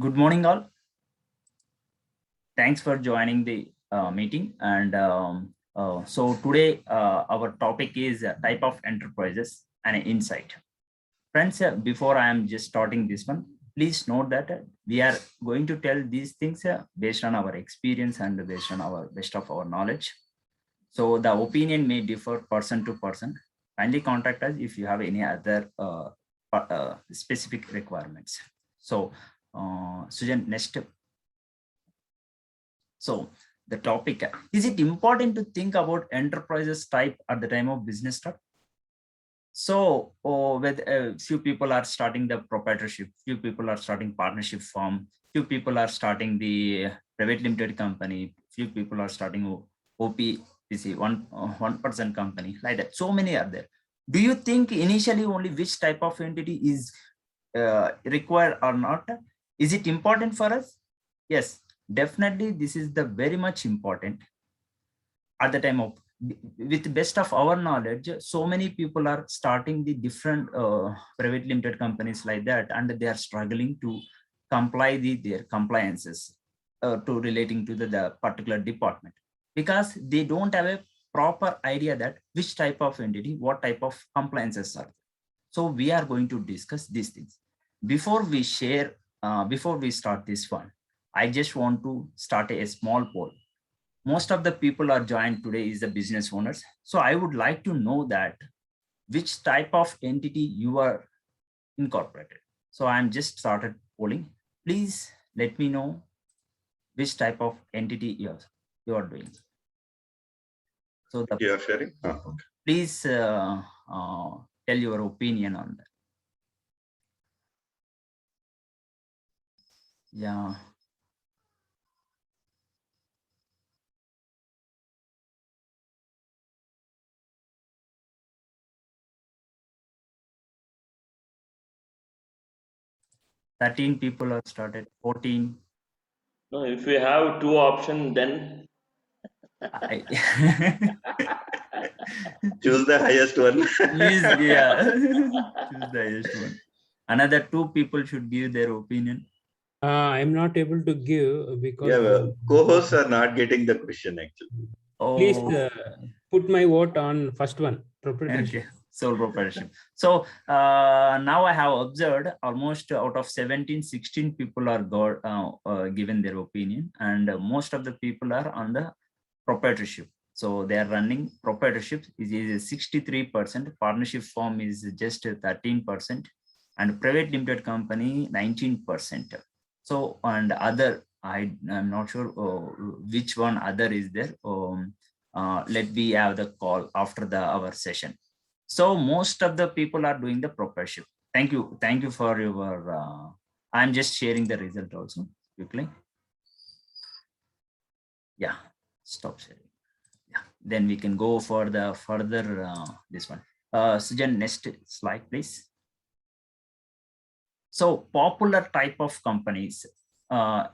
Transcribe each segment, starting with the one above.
Good morning, all. Thanks for joining the meeting. And so today our topic is type of enterprises and insight. Friends, before I am just starting this one, please note that we are going to tell these things based on our experience and based on our best of our knowledge. So the opinion may differ person to person. Kindly contact us if you have any other specific requirements. So Sujan, next. So the topic, is it important to think about enterprises type at the time of business start? So with few people are starting the proprietorship, few people are starting partnership firm, few people are starting the private limited company, few people are starting OPC, one person company, like that. So many are there. Do you think initially only which type of entity is required or not? Is it important for us? Yes, definitely. This is the very much important at the time of, with best of our knowledge, so many people are starting the different private limited companies like that, and they are struggling to comply their compliances to relating to the particular department, because they don't have a proper idea that which type of entity, what type of compliances are. So we are going to discuss these things. Before we share, before we start this one, I just want to start a small poll. Most of the people are joined today is the business owners. So I would like to know that which type of entity you are incorporated. So I'm just started polling. Please let me know which type of entity you are doing. So you are sharing. Okay. Please tell your opinion on that. Yeah. "13 people are started, 14. No, if we have two options, then Choose the highest one. Please, yeah, choose the highest one. Another 2 people should give their opinion. I'm not able to give because Co-hosts are not getting the question actually. please Oh, put my vote on first one, proprietorship. okay, sole proprietorship. So now I have observed almost out of 17, 16 people are given their opinion, and most of the people are on the proprietorship. So they are running proprietorship is 63%, partnership form is just 13%, and private limited company 19%. So, and other, I'm not sure which one other is there. Let me have the call after our session. So most of the people are doing the proprietorship. Thank you for your. I'm just sharing the result also quickly. Yeah, stop sharing. Yeah, then we can go for the further this one. Sujan, next slide, please. So popular type of companies are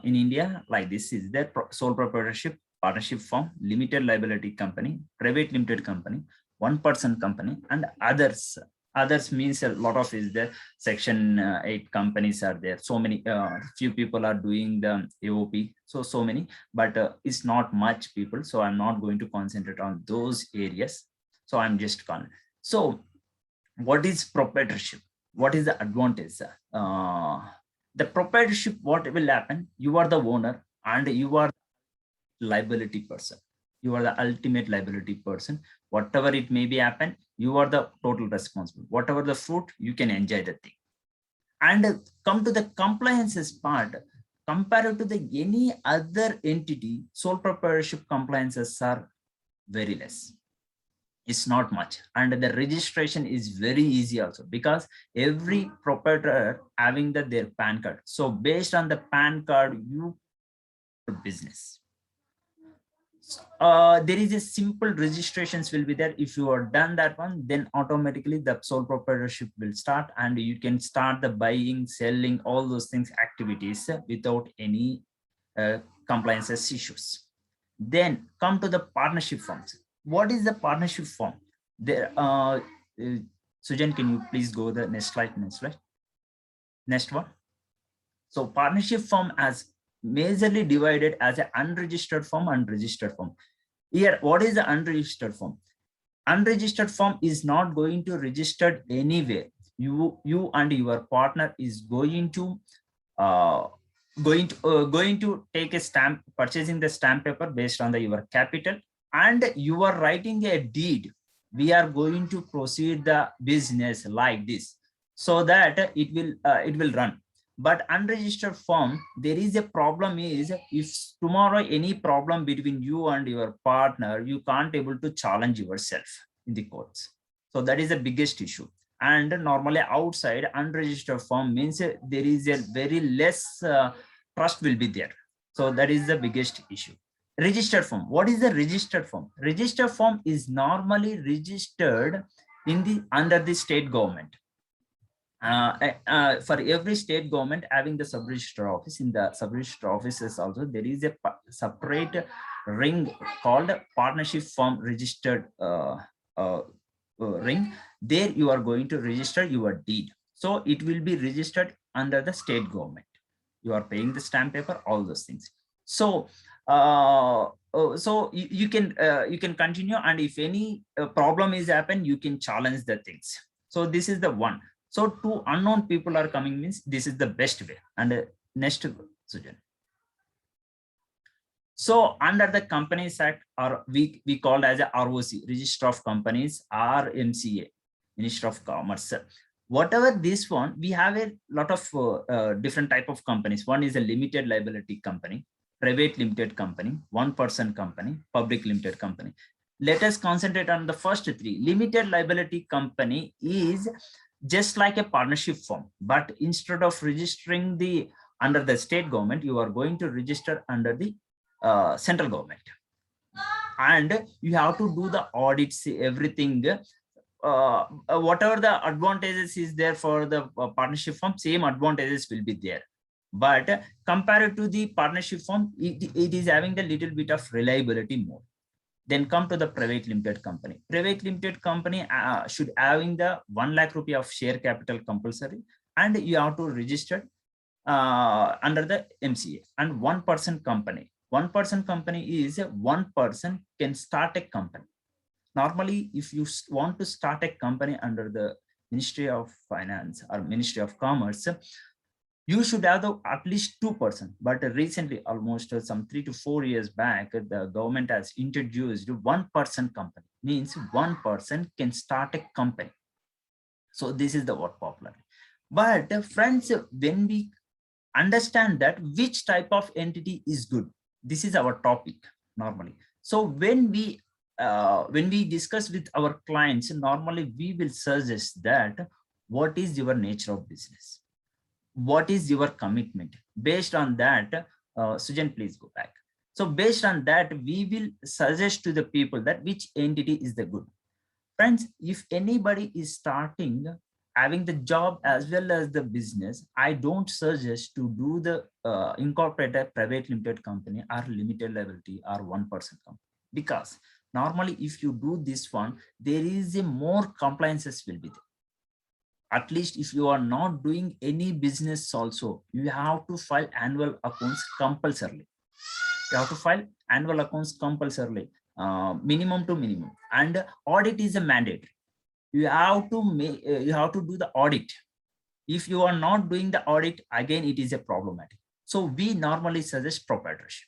in India like this is their sole proprietorship, partnership firm, limited liability company, private limited company, one-person company, and others. Others means a lot of is there. Section 8 companies are there. So many, few people are doing the AOP. So many, but it's not much people. So I'm not going to concentrate on those areas. So I'm just calling. So what is proprietorship? What is the advantage? The proprietorship, what will happen? You are the owner and you are liability person. You are the ultimate liability person. Whatever it may be happen, you are the total responsible. Whatever the fruit, you can enjoy the thing. And come to the compliances part, compared to the any other entity, sole proprietorship compliances are very less. It's not much, and the registration is very easy also, because every proprietor having their PAN card. So based on the PAN card, you business. There is a simple registrations will be there. If you are done that one, then automatically the sole proprietorship will start, and you can start the buying, selling, all those things activities without any compliances issues. Then come to the partnership forms. What is the partnership form? There, Sujan, can you please go the next slide? Next one. So partnership firm as majorly divided as an unregistered firm and registered firm. Here, what is the unregistered firm? Unregistered firm is not going to register anywhere. You and your partner is going to take a stamp, purchasing the stamp paper based on your capital, and you are writing a deed. We are going to proceed the business like this, so that it will run. But unregistered firm, there is a problem is, if tomorrow any problem between you and your partner, you can't able to challenge yourself in the courts. So that is the biggest issue. And normally outside, unregistered firm means there is a very less trust will be there. So that is the biggest issue. Registered firm. What is the registered firm? Registered firm is normally registered in the under the state government. For every state government having the sub-register office, in the sub-register offices also there is a separate ring called partnership firm registered ring. There you are going to register your deed. So it will be registered under the state government. You are paying the stamp paper, all those things. So you can continue, and if any problem is happen, you can challenge the things. So this is the one. So two unknown people are coming means this is the best way. And next, Sujan. So under the Companies Act, or we called as a ROC, Register of Companies, RMCA, Ministry of Commerce. Whatever this one, we have a lot of different type of companies. One is a limited liability company, private limited company, one-person company, public limited company. Let us concentrate on the first three. Limited liability company is just like a partnership firm, but instead of registering the under the state government, you are going to register under the central government, and you have to do the audits, everything. Whatever the advantages is there for the partnership firm, same advantages will be there. But compared to the partnership firm, it is having the little bit of reliability more. Then come to the private limited company. Private limited company should having the 1 lakh rupee of share capital compulsory, and you have to register under the MCA. And one-person company. One-person company is one person can start a company. Normally, if you want to start a company under the Ministry of Finance or Ministry of Commerce, you should have at least 2%. But recently, almost some 3 to 4 years back, the government has introduced 1-person company. Means one person can start a company. So this is the word popular. But friends, when we understand that which type of entity is good, this is our topic normally. So when we discuss with our clients, normally we will suggest that what is your nature of business? What is your commitment? Based on that, Sujan, please go back. So based on that, we will suggest to the people that which entity is the good. Friends, if anybody is starting having the job as well as the business, I don't suggest to do the incorporated private limited company or limited liability or 1-person company, because normally if you do this one, there is a more compliances will be there. At least if you are not doing any business also, you have to file annual accounts compulsorily. You have to file annual accounts compulsorily, minimum to minimum, and audit is a mandate. You have to do the audit. If you are not doing the audit, again it is a problematic. So we normally suggest proprietorship.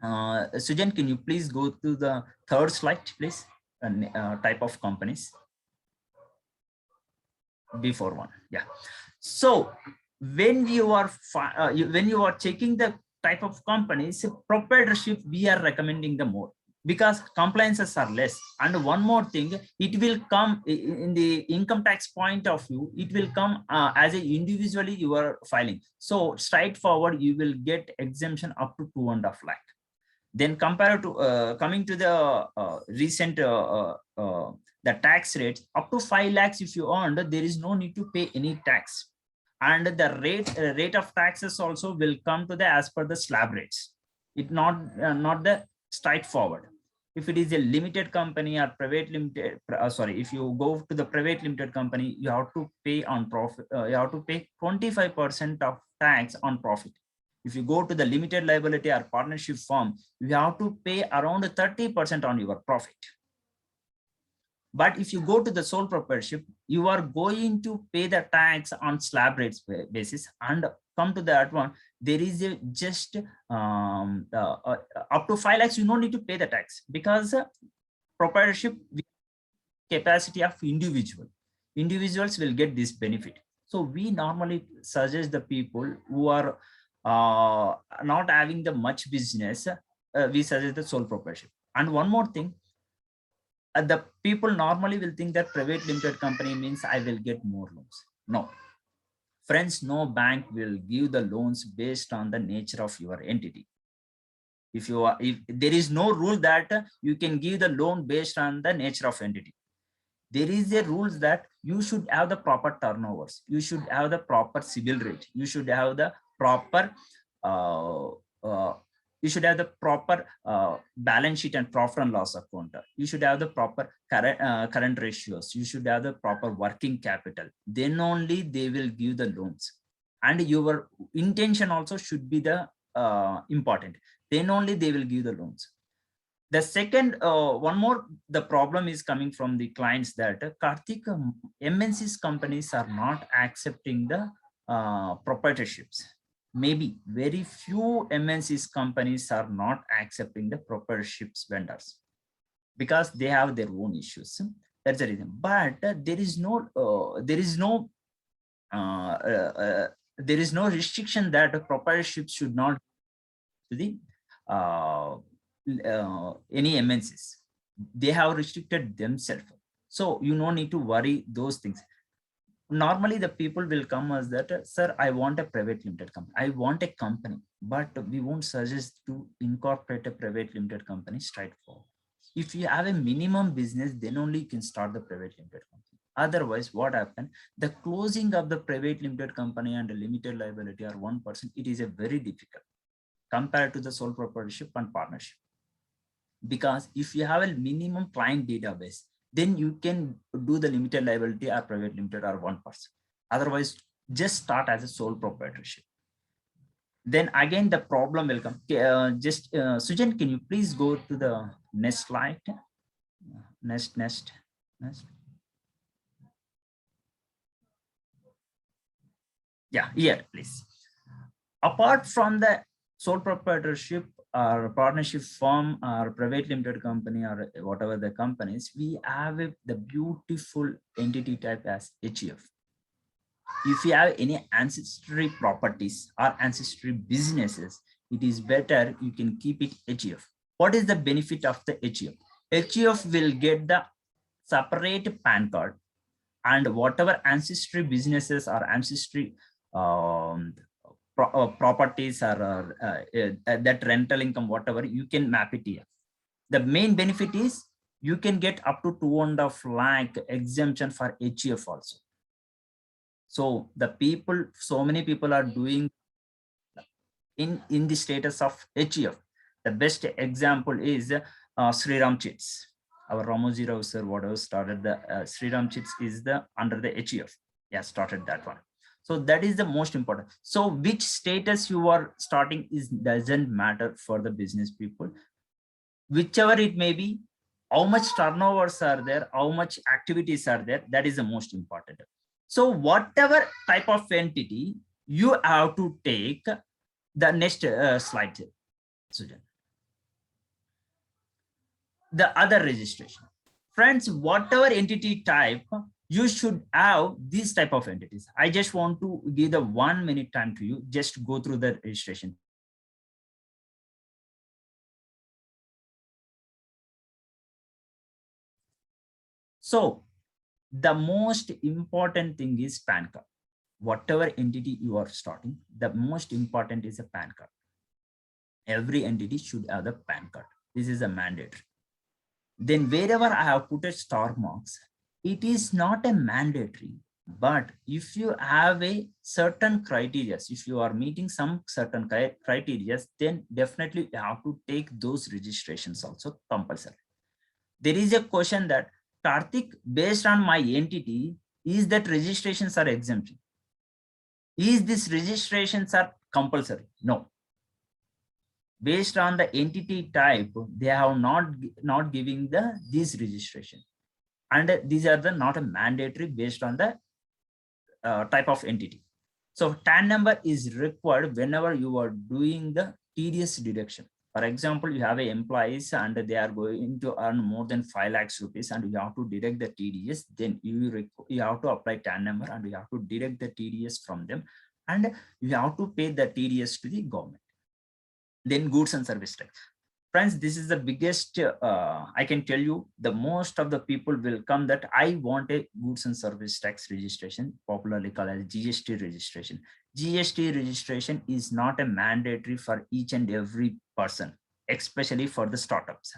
Sujan, can you please go to the third slide, please? Type of companies. Before one, yeah. So when you are checking the type of companies, proprietorship we are recommending the more, because compliances are less. And one more thing, it will come in the income tax point of view, it will come as a individually you are filing. So straightforward, you will get exemption up to 2.5 lakh. Then compared to coming to the recent the tax rates, up to 5 lakhs if you earned, there is no need to pay any tax. And the rate of taxes also will come to the as per the slab rates. It not the straightforward. If it is a limited company or private limited, if you go to the private limited company, you have to pay on profit. You have to pay 25% of tax on profit. If you go to the limited liability or partnership firm, you have to pay around 30% on your profit. But if you go to the sole proprietorship, you are going to pay the tax on slab rates basis. And come to that one, there is a just up to 5 lakhs, you don't need to pay the tax, because proprietorship capacity of individuals will get this benefit. So we normally suggest the people who are not having the much business, we suggest the sole proprietorship. And one more thing, the people normally will think that private limited company means I will get more loans. No, friends, no bank will give the loans based on the nature of your entity. If there is no rule that you can give the loan based on the nature of entity. There is a rules that you should have the proper turnovers, you should have the proper CIBIL rate, you should have the proper balance sheet and profit and loss account. You should have the proper current ratios. You should have the proper working capital. Then only they will give the loans. And your intention also should be the important. Then only they will give the loans. The second, one more, the problem is coming from the clients that Karthik, MNCs companies are not accepting the proprietorships. Maybe very few MNCs companies are not accepting the proprietorships vendors because they have their own issues. That's the reason. But there is no restriction that a proprietorship should not to the any MNCs. They have restricted themselves. So you no need to worry those things. Normally the people will come as that, sir, I want a private limited company. I want a company, but we won't suggest to incorporate a private limited company straightforward. If you have a minimum business, then only you can start the private limited company. Otherwise, what happened? The closing of the private limited company and the limited liability are 1%. It is a very difficult compared to the sole proprietorship and partnership. Because if you have a minimum client database, then you can do the limited liability or private limited or 1%. Otherwise, just start as a sole proprietorship. Then again, the problem will come. Sujan, can you please go to the next slide? Next. Yeah, here, please. Apart from the sole proprietorship or partnership firm or private limited company or whatever the companies, we have the beautiful entity type as HEF. If you have any ancestry properties or ancestry businesses, it is better you can keep it HEF. What is the benefit of the HEF? HEF will get the separate PAN card, and whatever ancestry businesses or ancestry properties or that rental income, whatever, you can map it here. The main benefit is you can get up to 2.5 lakh exemption for HEF also. So the people, so many people are doing in the status of HEF. The best example is Sriram Chits. Our Ramoji Rao sir, whatever started the Sriram Chits is the under the HEF. Yeah, started that one. So that is the most important. So which status you are starting doesn't matter for the business people. Whichever it may be, how much turnovers are there, how much activities are there, that is the most important. So whatever type of entity, you have to take the next slide. Sujan. The other registration. Friends, whatever entity type, you should have these type of entities. I just want to give the 1 minute time to you, just go through the registration. So the most important thing is PAN card. Whatever entity you are starting, the most important is a PAN card. Every entity should have the PAN card. This is a mandatory. Then wherever I have put a star marks, it is not a mandatory, But if you have a certain criteria, if you are meeting some certain criteria, then definitely you have to take those registrations also compulsory. There is a question that, Karthik, based on my entity, is that registrations are exempt? Is these registrations are compulsory? No. Based on the entity type, they have not giving this registration, and these are the not a mandatory based on the type of entity. So TAN number is required whenever you are doing the TDS deduction. For example, you have a employees and they are going to earn more than 5 lakhs rupees and you have to deduct the TDS, then you have to apply TAN number and you have to deduct the TDS from them, and you have to pay the TDS to the government. Then goods and service tax. Friends, this is the biggest, I can tell you, the most of the people will come that I want a goods and service tax registration, popularly called as GST registration. GST registration is not a mandatory for each and every person, especially for the startups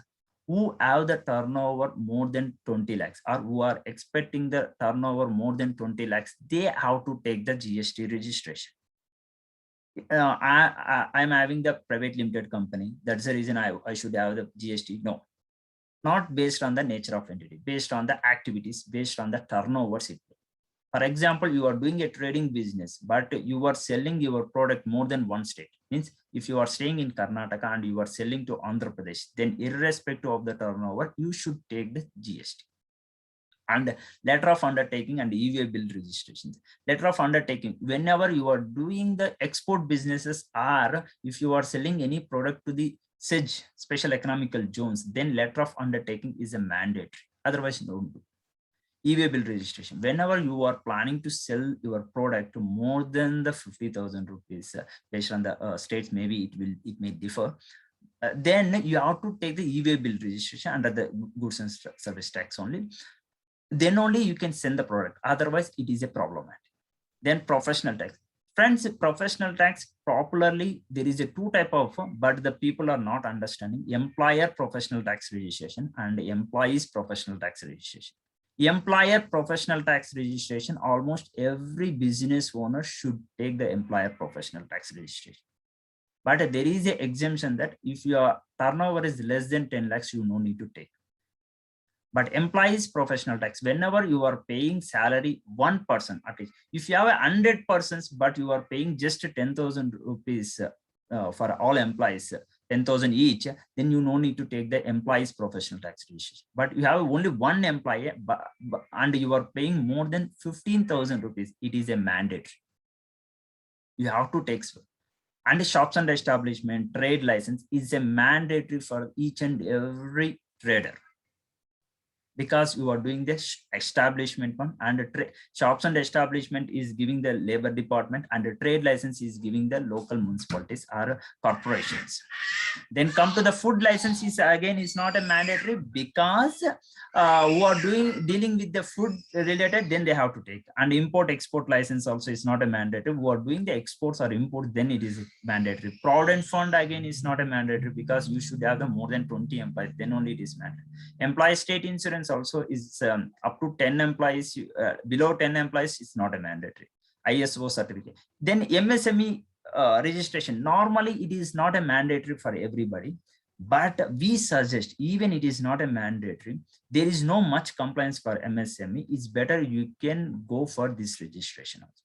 who have the turnover more than 20 lakhs or who are expecting the turnover more than 20 lakhs. They have to take the GST registration. I'm having the private limited company. That's the reason I should have the GST. No, not based on the nature of entity, based on the activities, based on the turnovers. For example, you are doing a trading business, but you are selling your product more than one state. Means if you are staying in Karnataka and you are selling to Andhra Pradesh, then irrespective of the turnover, you should take the GST. And letter of undertaking and EVA bill registrations. Letter of undertaking, whenever you are doing the export businesses, or if you are selling any product to the SEZ, special economical zones, then letter of undertaking is a mandatory. Otherwise, don't do. EVA bill registration, whenever you are planning to sell your product to more than the 50,000 rupees, based on the states, maybe it may differ. Then you have to take the EVA bill registration under the goods and service tax only. Then only you can send the product. Otherwise, it is a problematic. Then professional tax. Friends, professional tax, popularly, there is a two type of, but the people are not understanding: employer professional tax registration and employees professional tax registration. Employer professional tax registration, almost every business owner should take the employer professional tax registration. But there is an exemption that if your turnover is less than 10 lakhs, you no need to take. But employees professional tax, whenever you are paying salary one person, at least if you have 100 persons, but you are paying just 10,000 rupees for all employees, 10,000 each, then you no need to take the employees professional tax registration. But you have only one employee and you are paying more than 15,000 rupees, it is a mandate. You have to take. And shops and establishment, trade license is a mandatory for each and every trader, because you are doing this establishment one, and shops and establishment is giving the labor department, and the trade license is giving the local municipalities or corporations. Then come to the food license is again is not a mandatory, because who are dealing with the food related, then they have to take. And import export license also is not a mandatory. Who are doing the exports or imports, then it is mandatory. Provident fund again is not a mandatory, because you should have the more than 20 employees, then only it is mandatory. Employee state insurance also is up to 10 employees, below 10 employees is not a mandatory. ISO certificate. Then MSME registration, normally it is not a mandatory for everybody, but we suggest, even it is not a mandatory, there is no much compliance for MSME, it's better you can go for this registration also.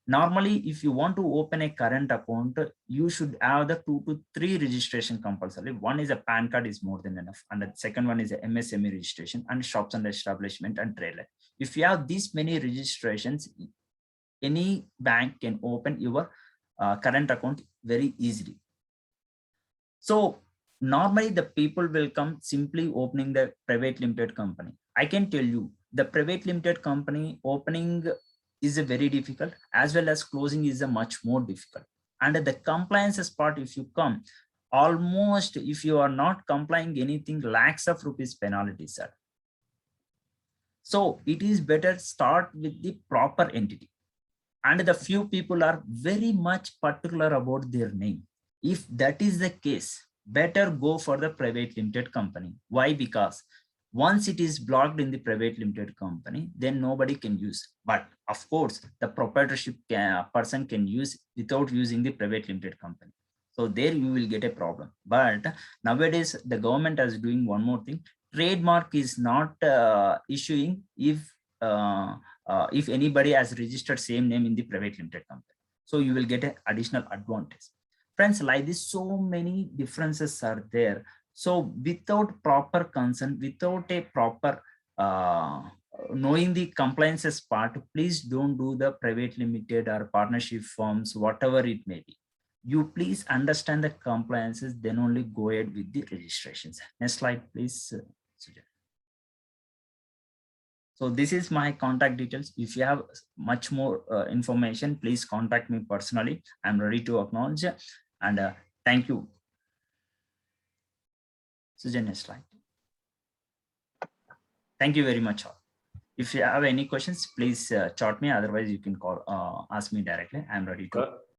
Normally, if you want to open a current account, you should have the 2 to 3 registration compulsory. One is a PAN card is more than enough. And the second one is a MSME registration and shops and establishment and trade. If you have these many registrations, any bank can open your current account very easily. So normally the people will come simply opening the private limited company. I can tell you the private limited company opening is a very difficult, as well as closing is a much more difficult. And the compliances part, if you come, almost if you are not complying anything, lakhs of rupees penalties, sir. So it is better start with the proper entity. And the few people are very much particular about their name. If that is the case, better go for the private limited company. Why? Because Once it is blocked in the private limited company, then nobody can use. But of course, the proprietorship person can use without using the private limited company. So there you will get a problem. But nowadays, the government is doing one more thing. Trademark is not issuing if anybody has registered same name in the private limited company. So you will get an additional advantage. Friends, like this, so many differences are there. So without proper consent, without a proper knowing the compliances part, please don't do the private limited or partnership forms, whatever it may be. You please understand the compliances, then only go ahead with the registrations. Next slide, please. Sujay. So this is my contact details. If you have much more information, please contact me personally. I'm ready to acknowledge, and thank you. Sujay, next slide. Thank you very much all. If you have any questions, please chat me. Otherwise, you can call, ask me directly. I'm ready to.